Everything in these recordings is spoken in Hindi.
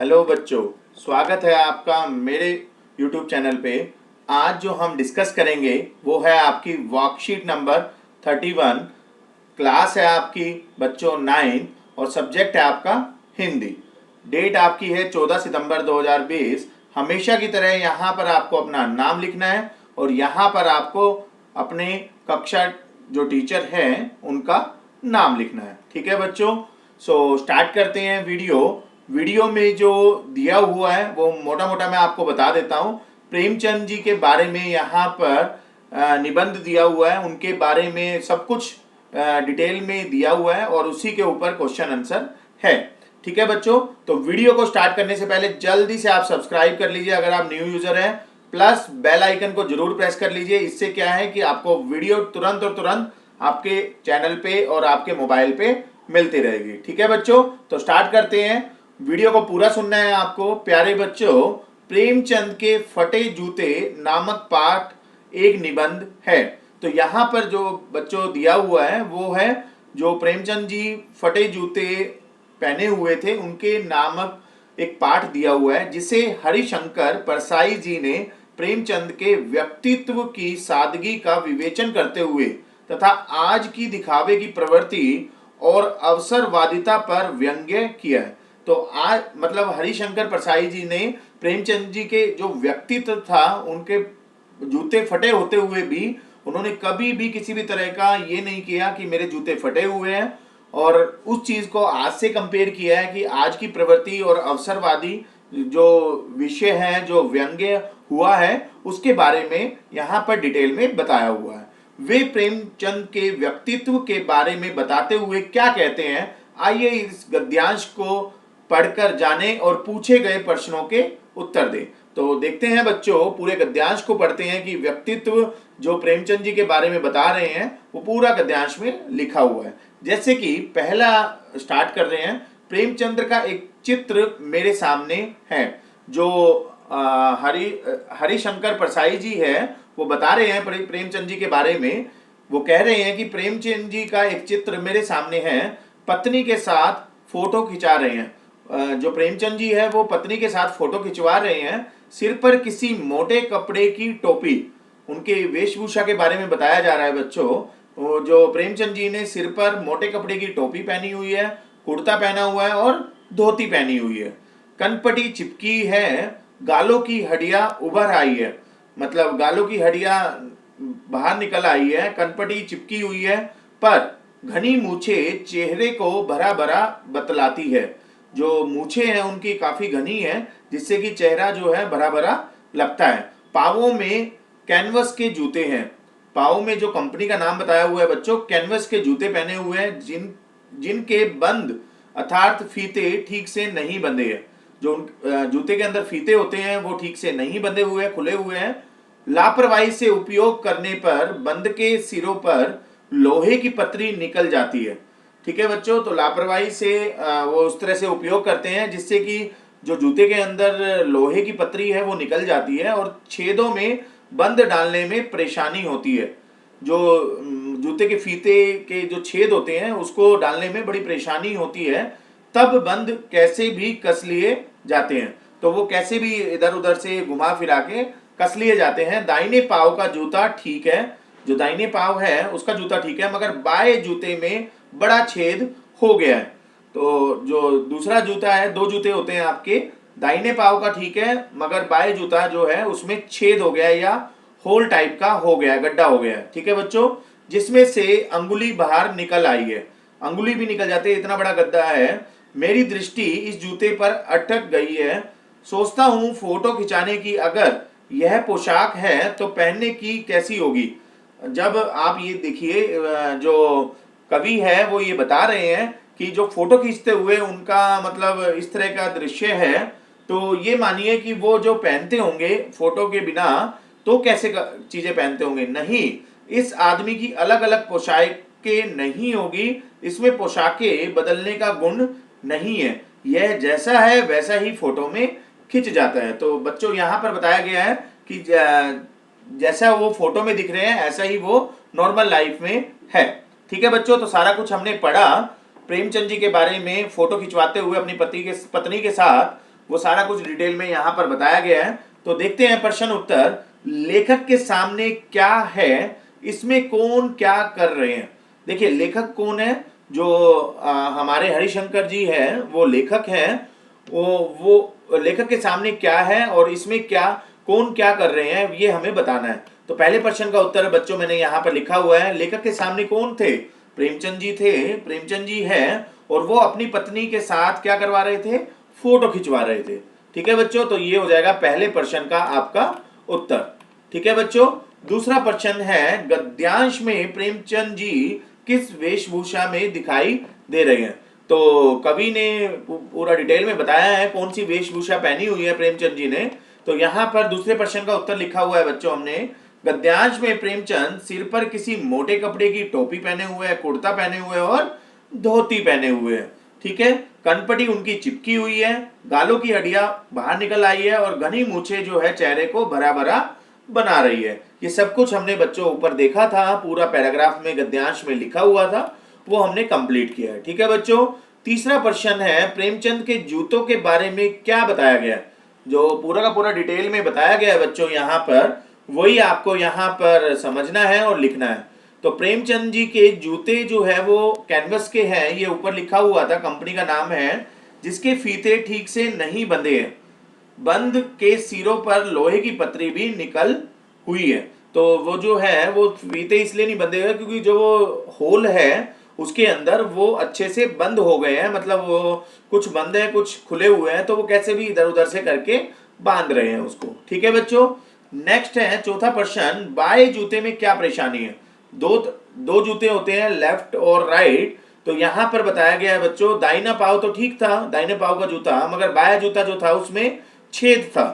हेलो बच्चों, स्वागत है आपका मेरे YouTube चैनल पे। आज जो हम डिस्कस करेंगे वो है आपकी वर्कशीट नंबर 31। क्लास है आपकी बच्चों 9 और सब्जेक्ट है आपका हिंदी। डेट आपकी है 14 सितंबर 2020। हमेशा की तरह यहाँ पर आपको अपना नाम लिखना है और यहाँ पर आपको अपने कक्षा जो टीचर हैं उनका नाम लिखना है। ठीक है बच्चों, सो स्टार्ट करते हैं वीडियो में जो दिया हुआ है वो मोटा मोटा मैं आपको बता देता हूँ। प्रेमचंद जी के बारे में यहाँ पर निबंध दिया हुआ है, उनके बारे में सब कुछ डिटेल में दिया हुआ है और उसी के ऊपर क्वेश्चन आंसर है। ठीक है बच्चों, तो वीडियो को स्टार्ट करने से पहले जल्दी से आप सब्सक्राइब कर लीजिए अगर आप न्यू यूजर हैं, प्लस बेल आइकन को जरूर प्रेस कर लीजिए। इससे क्या है कि आपको वीडियो तुरंत और तुरंत आपके चैनल पे और आपके मोबाइल पे मिलती रहेगी। ठीक है बच्चों, तो स्टार्ट करते हैं। वीडियो को पूरा सुनना है आपको प्यारे बच्चों। प्रेमचंद के फटे जूते नामक पाठ एक निबंध है। तो यहाँ पर जो बच्चों दिया हुआ है वो है जो प्रेमचंद जी फटे जूते पहने हुए थे उनके नामक एक पाठ दिया हुआ है, जिसे हरिशंकर परसाई जी ने प्रेमचंद के व्यक्तित्व की सादगी का विवेचन करते हुए तथा आज की दिखावे की प्रवृत्ति और अवसरवादिता पर व्यंग्य किया है। तो आज मतलब हरिशंकर परसाई जी ने प्रेमचंद जी के जो व्यक्तित्व था, उनके जूते फटे होते हुए भी उन्होंने कभी भी किसी भी तरह का ये नहीं किया कि मेरे जूते फटे हुए हैं, और उस चीज को आज से कंपेयर किया है कि आज की प्रवृत्ति और अवसरवादी जो विषय है, जो व्यंग्य हुआ है, उसके बारे में यहाँ पर डिटेल में बताया हुआ है। वे प्रेमचंद के व्यक्तित्व के बारे में बताते हुए क्या कहते हैं, आइए इस गद्यांश को पढ़कर जाने और पूछे गए प्रश्नों के उत्तर दें। तो देखते हैं बच्चों, पूरे गद्यांश को पढ़ते हैं कि व्यक्तित्व जो प्रेमचंद जी के बारे में बता रहे हैं वो पूरा गद्यांश में लिखा हुआ है। जैसे कि पहला स्टार्ट कर रहे हैं, प्रेमचंद्र का एक चित्र मेरे सामने है। जो हरिशंकर परसाई जी है वो बता रहे हैं प्रेमचंद जी के बारे में। वो कह रहे हैं कि प्रेमचंद जी का एक चित्र मेरे सामने है, पत्नी के साथ फोटो खिंचा रहे हैं। जो प्रेमचंद जी है वो पत्नी के साथ फोटो खिंचवा रहे हैं। सिर पर किसी मोटे कपड़े की टोपी, उनके वेशभूषा के बारे में बताया जा रहा है बच्चों। जो प्रेमचंद जी ने सिर पर मोटे कपड़े की टोपी पहनी हुई है, कुर्ता पहना हुआ है और धोती पहनी हुई है। कनपटी चिपकी है, गालों की हड्डियां उभर आई है, मतलब गालों की हड्डियां बाहर निकल आई है, कनपटी चिपकी हुई है, पर घनी मूछे चेहरे को भरा भरा बतलाती है। जो मूछे हैं उनकी काफी घनी है, जिससे कि चेहरा जो है भरा भरा लगता है। पावों में कैनवस के जूते हैं। पावों में जो कंपनी का नाम बताया हुआ है बच्चों, कैनवस के जूते पहने हुए हैं, जिनके बंद अर्थात फीते ठीक से नहीं बंधे हैं। जो जूते के अंदर फीते होते हैं वो ठीक से नहीं बंधे हुए हैं, खुले हुए हैं। लापरवाही से उपयोग करने पर बंद के सिरों पर लोहे की पतरी निकल जाती है। ठीक है बच्चों, तो लापरवाही से वो उस तरह से उपयोग करते हैं जिससे कि जो जूते के अंदर लोहे की पतरी है वो निकल जाती है और छेदों में बंद डालने में परेशानी होती है। जो जूते के फीते के जो छेद होते हैं उसको डालने में बड़ी परेशानी होती है, तब बंद कैसे भी कस लिए जाते हैं। तो वो कैसे भी इधर उधर से घुमा फिरा के कस लिए जाते हैं। दाहिने पांव का जूता ठीक है, जो दाहिने पांव है उसका जूता ठीक है, मगर बाएं जूते में बड़ा छेद हो गया है। तो जो दूसरा जूता है, दो जूते होते हैं आपके, दाहिने पांव का ठीक है मगर बाएं जूता जो है उसमें छेद हो गया है या होल टाइप का हो गया है, गड्ढा हो गया है। ठीक है बच्चों, जिसमें से अंगुली बाहर निकल आई है, अंगुली भी निकल जाती है, इतना बड़ा गड्ढा है। मेरी दृष्टि इस जूते पर अटक गई है। सोचता हूं फोटो खिंचाने की अगर यह पोशाक है तो पहनने की कैसी होगी। जब आप ये देखिए, जो कवि है वो ये बता रहे हैं कि जो फोटो खींचते हुए उनका मतलब इस तरह का दृश्य है, तो ये मानिए कि वो जो पहनते होंगे फोटो के बिना तो कैसे चीजें पहनते होंगे। नहीं, इस आदमी की अलग अलग पोशाकें नहीं होगी, इसमें पोशाकें बदलने का गुण नहीं है, यह जैसा है वैसा ही फोटो में खिंच जाता है। तो बच्चों यहाँ पर बताया गया है कि जैसा वो फोटो में दिख रहे हैं ऐसा ही वो नॉर्मल लाइफ में है। ठीक है बच्चों, तो सारा कुछ हमने पढ़ा। प्रेमचंद जी के बारे में फोटो खिंचवाते हुए अपनी पत्नी के साथ वो सारा कुछ डिटेल में यहाँ पर बताया गया है। तो देखते हैं प्रश्न उत्तर। लेखक के सामने क्या है, इसमें कौन क्या कर रहे हैं। देखिए लेखक कौन है, जो हमारे हरिशंकर जी है वो लेखक हैं। वो लेखक के सामने क्या है और इसमें क्या कौन क्या कर रहे हैं ये हमें बताना है। तो पहले प्रश्न का उत्तर बच्चों मैंने यहाँ पर लिखा हुआ है, लेखक के सामने कौन थे, प्रेमचंद जी थे, प्रेमचंद जी हैं और वो अपनी पत्नी के साथ क्या करवा रहे थे, फोटो खिंचवा रहे थे। ठीक है बच्चों, तो ये हो जाएगा पहले प्रश्न का आपका उत्तर। ठीक है बच्चों, दूसरा प्रश्न है गद्यांश में प्रेमचंद जी किस वेशभूषा में दिखाई दे रहे हैं। तो कवि ने पूरा डिटेल में बताया है कौन सी वेशभूषा पहनी हुई है प्रेमचंद जी ने। तो यहाँ पर दूसरे प्रश्न का उत्तर लिखा हुआ है बच्चों हमने, गद्यांश में प्रेमचंद सिर पर किसी मोटे कपड़े की टोपी पहने हुए है, कुर्ता पहने हुए और धोती पहने हुए है। ठीक है, कनपटी उनकी चिपकी हुई है, गालों की हड्डियां बाहर निकल आई है और घनी मूछें जो है चेहरे को भरा भरा बना रही है। ये सब कुछ हमने बच्चों ऊपर देखा था, पूरा पैराग्राफ में गद्यांश में लिखा हुआ था, वो हमने कंप्लीट किया है। ठीक है बच्चों, तीसरा प्रश्न है प्रेमचंद के जूतों के बारे में क्या बताया गया है। जो पूरा का पूरा डिटेल में बताया गया है बच्चों यहाँ पर, वही आपको यहाँ पर समझना है और लिखना है। तो प्रेमचंद जी के जूते जो है वो कैनवस के हैं, ये ऊपर लिखा हुआ था, कंपनी का नाम है, जिसके फीते ठीक से नहीं बंधे हैं, बंद के सिरों पर लोहे की पतरी भी निकल हुई है। तो वो जो है वो फीते इसलिए नहीं बंधे हुए क्योंकि जो वो होल है उसके अंदर वो अच्छे से बंद हो गए हैं, मतलब वो कुछ बंद है कुछ खुले हुए हैं, तो वो कैसे भी इधर उधर से करके बांध रहे हैं उसको। ठीक है बच्चों, नेक्स्ट है चौथा प्रश्न, बाएं जूते में क्या परेशानी है। दो जूते होते हैं, लेफ्ट और राइट। तो यहाँ पर बताया गया है बच्चों, दाहिना पाव तो ठीक था, दाहिने पाव का जूता, मगर बायां जूता जो था उसमें छेद था।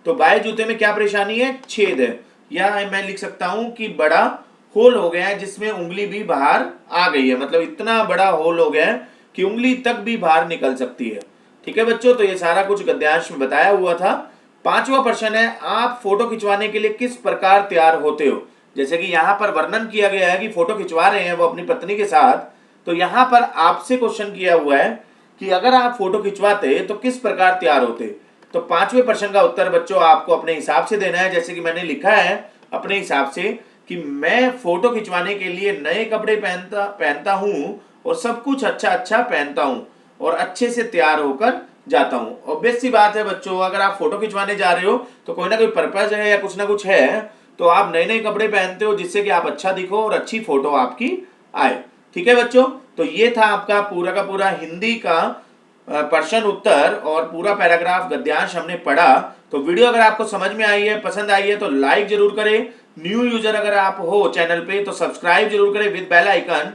तो बाएं जूते में क्या परेशानी है, छेद है, या मैं लिख सकता हूं कि बड़ा होल हो गया है जिसमें उंगली भी बाहर आ गई है, मतलब इतना बड़ा होल हो गया है कि उंगली तक भी बाहर निकल सकती है। ठीक है बच्चों, तो ये सारा कुछ गद्यांश में बताया हुआ था। पांचवा प्रश्न है, आप फोटो खिंचवाने के लिए किस प्रकार तैयार होते हो। जैसे कि यहाँ पर वर्णन किया गया है कि फोटो खिंचवा रहे हैं वो अपनी पत्नी के साथ, तो यहाँ पर आपसे क्वेश्चन किया हुआ है कि अगर आप फोटो खिंचवाते तो किस प्रकार तैयार होते। तो पांचवें प्रश्न का उत्तर बच्चों आपको अपने हिसाब से देना है, जैसे कि मैंने लिखा है अपने हिसाब से कि मैं फोटो खिंचवाने के लिए नए कपड़े पहनता हूँ और सब कुछ अच्छा अच्छा पहनता हूँ और अच्छे से तैयार होकर जाता हूँ। ऑब्वियस सी बात है बच्चों, अगर आप फोटो खिंचवाने जा रहे हो तो कोई ना कोई पर्पज है या कुछ ना कुछ है, तो आप नए नए कपड़े पहनते हो जिससे कि आप अच्छा दिखो और अच्छी फोटो आपकी आए। ठीक है बच्चों, तो ये था आपका पूरा का पूरा हिंदी का प्रश्न उत्तर और पूरा पैराग्राफ गद्यांश हमने पढ़ा। तो वीडियो अगर आपको समझ में आई है, पसंद आई है, तो लाइक जरूर करें। न्यू यूजर अगर आप हो चैनल पे तो सब्सक्राइब जरूर करें with bell icon,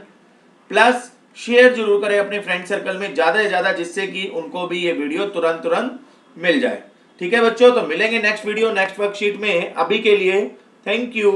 plus share जरूर करें अपने फ्रेंड सर्कल में ज्यादा से ज्यादा, जिससे कि उनको भी ये वीडियो तुरंत तुरंत मिल जाए। ठीक है बच्चों, तो मिलेंगे नेक्स्ट वीडियो नेक्स्ट वर्कशीट में। अभी के लिए थैंक यू।